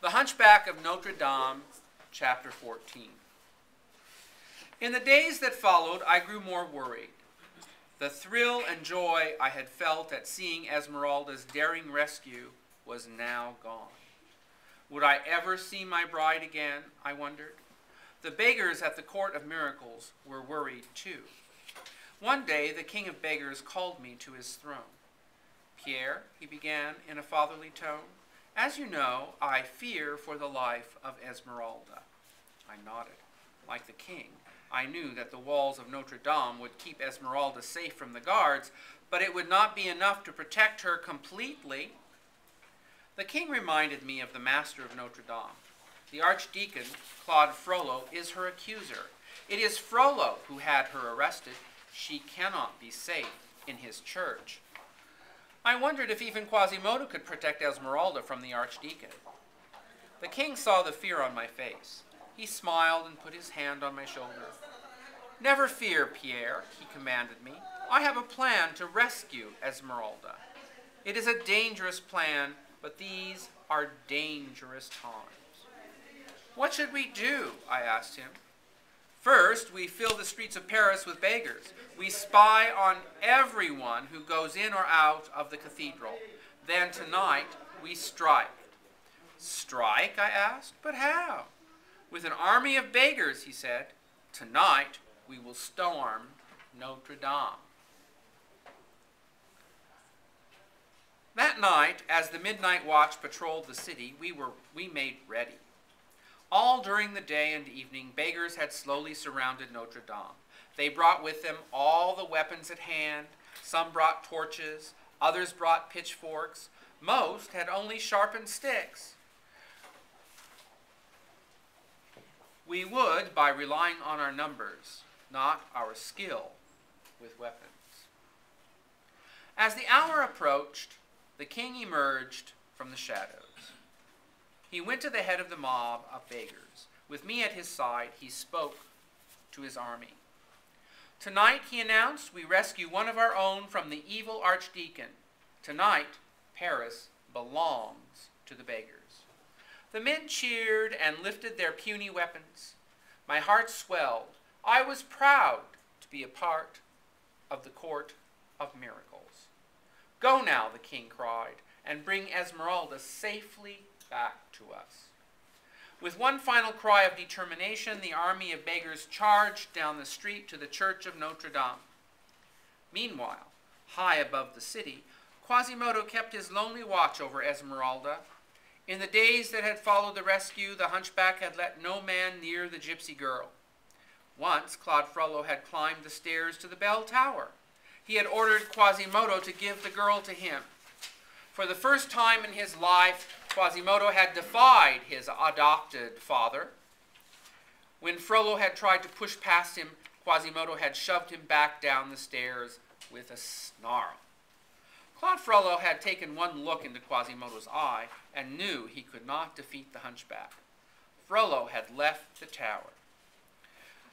The Hunchback of Notre Dame, Chapter 14. In the days that followed, I grew more worried. The thrill and joy I had felt at seeing Esmeralda's daring rescue was now gone. Would I ever see my bride again, I wondered. The beggars at the Court of Miracles were worried too. One day, the king of beggars called me to his throne. "Pierre," he began in a fatherly tone, "as you know, I fear for the life of Esmeralda." I nodded. Like the king, I knew that the walls of Notre Dame would keep Esmeralda safe from the guards, but it would not be enough to protect her completely. The king reminded me of the master of Notre Dame. The Archdeacon, Claude Frollo, is her accuser. It is Frollo who had her arrested. She cannot be safe in his church. I wondered if even Quasimodo could protect Esmeralda from the Archdeacon. The king saw the fear on my face. He smiled and put his hand on my shoulder. "Never fear, Pierre," he commanded me. "I have a plan to rescue Esmeralda. It is a dangerous plan, but these are dangerous times." "What should we do?" I asked him. "First, we fill the streets of Paris with beggars. We spy on everyone who goes in or out of the cathedral. Then tonight, we strike." "Strike?" I asked. "But how?" "With an army of beggars," he said. "Tonight, we will storm Notre Dame." That night, as the midnight watch patrolled the city, we made ready. All during the day and evening, beggars had slowly surrounded Notre Dame. They brought with them all the weapons at hand. Some brought torches, others brought pitchforks. Most had only sharpened sticks. We would, by relying on our numbers, not our skill with weapons. As the hour approached, the king emerged from the shadows. He went to the head of the mob of beggars. With me at his side, he spoke to his army. "Tonight," he announced, "we rescue one of our own from the evil archdeacon. Tonight, Paris belongs to the beggars." The men cheered and lifted their puny weapons. My heart swelled. I was proud to be a part of the Court of Miracles. "Go now," the king cried, "and bring Esmeralda safely back to us." With one final cry of determination, the army of beggars charged down the street to the church of Notre Dame. Meanwhile, high above the city, Quasimodo kept his lonely watch over Esmeralda. In the days that had followed the rescue, the hunchback had let no man near the gypsy girl. Once, Claude Frollo had climbed the stairs to the bell tower. He had ordered Quasimodo to give the girl to him. For the first time in his life, Quasimodo had defied his adopted father. When Frollo had tried to push past him, Quasimodo had shoved him back down the stairs with a snarl. Claude Frollo had taken one look into Quasimodo's eye and knew he could not defeat the hunchback. Frollo had left the tower.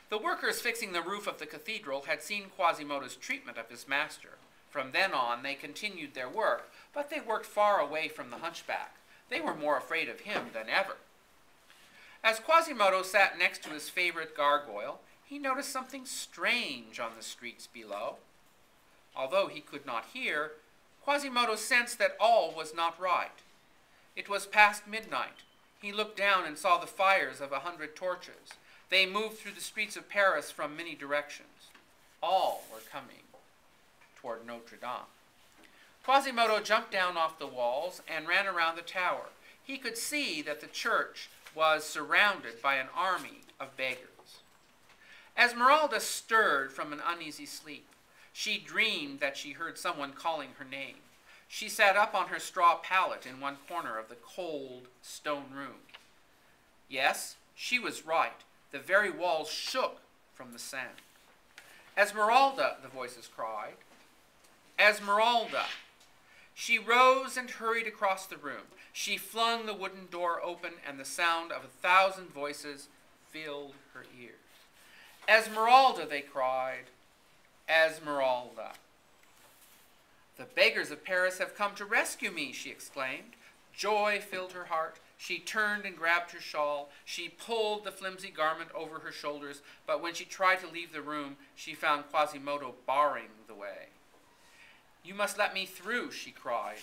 The workers fixing the roof of the cathedral had seen Quasimodo's treatment of his master. From then on, they continued their work, but they worked far away from the hunchback. They were more afraid of him than ever. As Quasimodo sat next to his favorite gargoyle, he noticed something strange on the streets below. Although he could not hear, Quasimodo sensed that all was not right. It was past midnight. He looked down and saw the fires of 100 torches. They moved through the streets of Paris from many directions. All were coming toward Notre Dame. Quasimodo jumped down off the walls and ran around the tower. He could see that the church was surrounded by an army of beggars. Esmeralda stirred from an uneasy sleep. She dreamed that she heard someone calling her name. She sat up on her straw pallet in one corner of the cold stone room. Yes, she was right. The very walls shook from the sound. "Esmeralda," the voices cried. "Esmeralda." She rose and hurried across the room. She flung the wooden door open, and the sound of 1,000 voices filled her ears. "Esmeralda," they cried. "Esmeralda." "The beggars of Paris have come to rescue me," she exclaimed. Joy filled her heart. She turned and grabbed her shawl. She pulled the flimsy garment over her shoulders, but when she tried to leave the room, she found Quasimodo barring the way. "You must let me through," she cried.